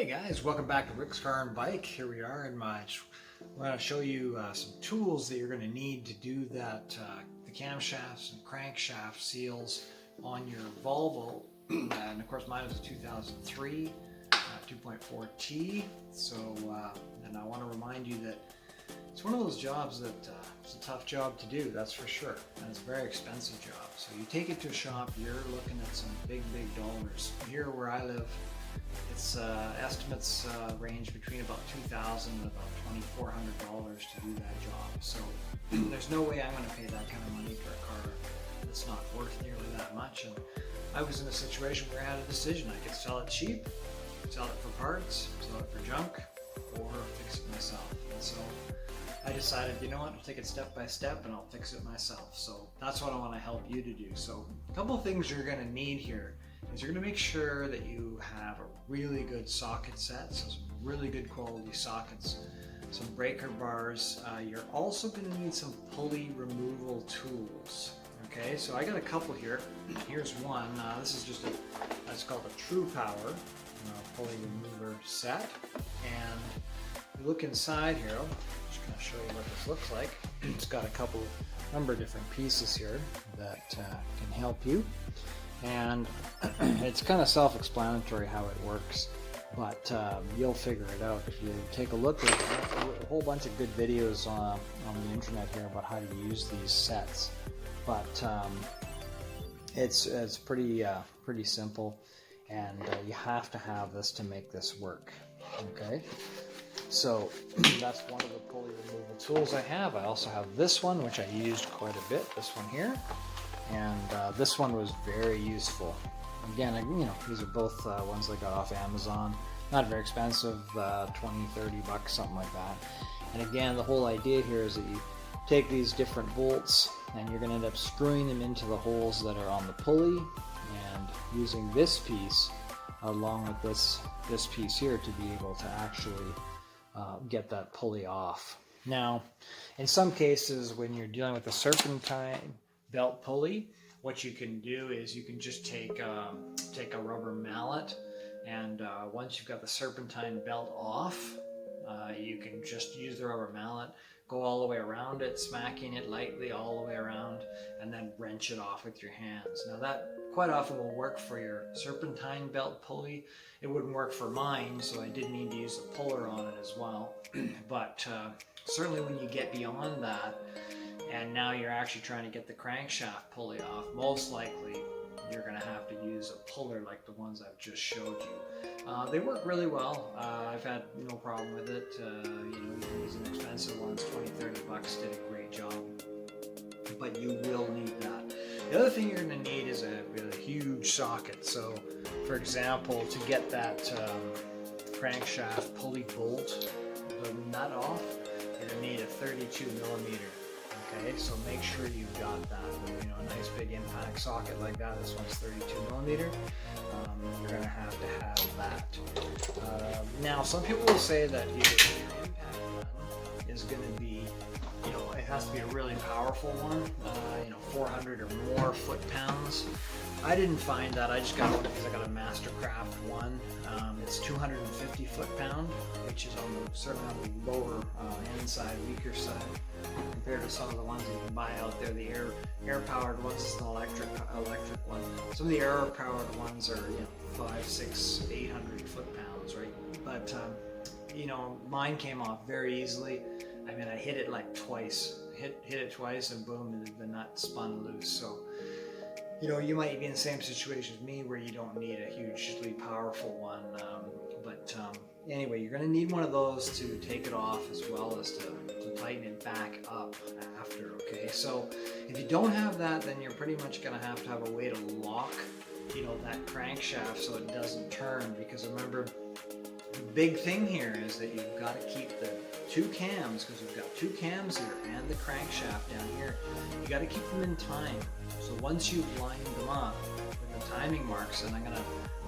Hey guys, welcome back to Rick's Car and Bike. Here we are in my, I'm going to show you some tools that you're going to need to do that, the camshafts and crankshaft seals on your Volvo. And of course mine was a 2003 2.4T. So, and I want to remind you that it's one of those jobs that it's a tough job to do, that's for sure. And it's a very expensive job. So you take it to a shop, you're looking at some big dollars. Here where I live, it's estimates range between about $2,000 and about $2,400 to do that job. So there's no way I'm going to pay that kind of money for a car that's not worth nearly that much. And I was in a situation where I had a decision. I could sell it cheap, sell it for parts, sell it for junk, or fix it myself. And so I decided, you know what, I'll take it step by step and I'll fix it myself. So that's what I want to help you to do. So a couple of things you're going to need here is you're going to make sure that you have a really good socket set, so some really good quality sockets, some breaker bars. You're also going to need some pulley removal tools. Okay, so I got a couple here. Here's one. This is just it's called a True Power pulley remover set. And you look inside here, I'm just going to show you what this looks like. It's got a number of different pieces here that can help you. And it's kind of self-explanatory how it works, but you'll figure it out if you take a look. There's a whole bunch of good videos on the internet here about how to use these sets, but it's pretty simple, and you have to have this to make this work. Okay, so that's one of the pulley removal tools I have. I also have this one, which I used quite a bit. This one here. And this one was very useful. Again, you know, these are both ones I got off Amazon. Not very expensive, 20, 30 bucks, something like that. And again, the whole idea here is that you take these different bolts and you're going to end up screwing them into the holes that are on the pulley, and using this piece along with this piece here to be able to actually get that pulley off. Now, in some cases, when you're dealing with a serpentine belt pulley, what you can do is you can just take a rubber mallet, and once you've got the serpentine belt off, you can just use the rubber mallet, go all the way around it, smacking it lightly all the way around, and then wrench it off with your hands. Now that quite often will work for your serpentine belt pulley. It wouldn't work for mine, so I did need to use a puller on it as well. But certainly when you get beyond that, and now you're actually trying to get the crankshaft pulley off, most likely you're going to have to use a puller like the ones I've just showed you. They work really well. I've had no problem with it. You know, even using expensive ones, 20, 30 bucks did a great job. But you will need that. The other thing you're going to need is a huge socket. So, for example, to get that crankshaft pulley bolt, the nut off, you're going to need a 32 millimeter. Okay, so make sure you've got that. You know, a nice big impact socket like that. This one's 32 millimeter. You're going to have that. Now, some people will say that your impact gun is going to be, you know, it has to be a really powerful one. You know, 400 or more foot-pounds. I didn't find that. I just got one because I got a Mastercraft one. It's 250 foot-pound, which is certainly on the lower end side, weaker side, compared to some of the ones you can buy out there. The air-powered ones is an electric one. Some of the air-powered ones are, you know, 500, 600, 800 foot-pounds, right? But you know, mine came off very easily. I mean, I hit it like twice. Hit it twice, and boom, the nut spun loose. So, you know, you might be in the same situation as me where you don't need a hugely powerful one. Anyway, you're going to need one of those to take it off, as well as to tighten it back up after, okay? So if you don't have that, then you're pretty much going to have a way to lock, you know, that crankshaft so it doesn't turn, because remember, the big thing here is that you've got to keep the two cams, because we've got two cams here and the crankshaft down here. You got to keep them in time. So once you've lined them up with the timing marks, and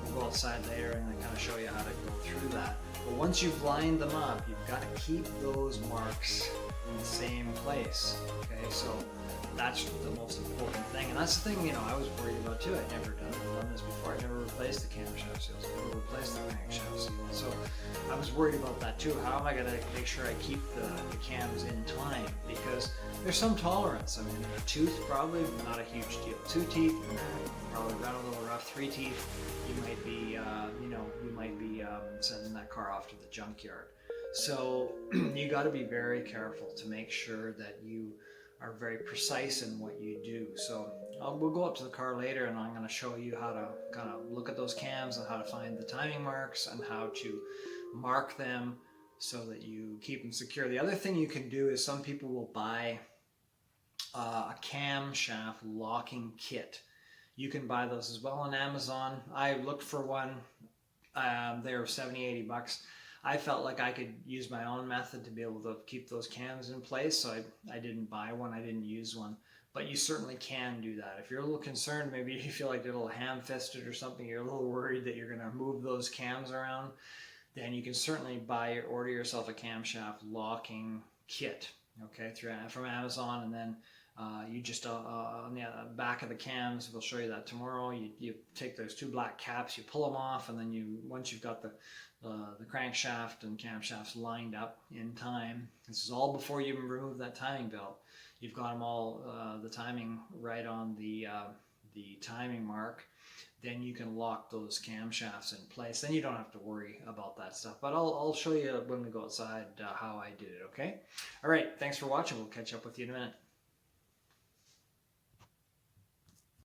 we'll go outside later and I kind of show you how to go through that. But once you've lined them up, you've got to keep those marks in the same place. Okay, so that's the most important thing, and that's the thing, you know, I was worried about too. I'd never done this before. I never replaced the camshaft seals. I never replaced the crankshaft seal. So was worried about that too. How am I going to make sure I keep the cams in time? Because there's some tolerance. I mean, a tooth, probably not a huge deal. 2 teeth, probably run a little rough. 3 teeth, you might be, sending that car off to the junkyard. So you got to be very careful to make sure that you are very precise in what you do. So we'll go up to the car later, and I'm going to show you how to kind of look at those cams and how to find the timing marks and how to mark them so that you keep them secure. The other thing you can do is some people will buy a camshaft locking kit. You can buy those as well on Amazon. I looked for one. They were $70-80. I felt like I could use my own method to be able to keep those cams in place, so I didn't buy one, I didn't use one. But you certainly can do that. If you're a little concerned, maybe you feel like they're a little ham-fisted or something, you're a little worried that you're going to move those cams around, then you can certainly order yourself a camshaft locking kit, okay, from Amazon, and then you just on the back of the cams, we'll show you that tomorrow. You take those 2 black caps, you pull them off, and then once you've got the crankshaft and camshafts lined up in time. This is all before you remove that timing belt. You've got them all, the timing right on the timing mark. Then you can lock those camshafts in place. Then you don't have to worry about that stuff. But I'll show you when we go outside how I did it, okay? All right, thanks for watching. We'll catch up with you in a minute.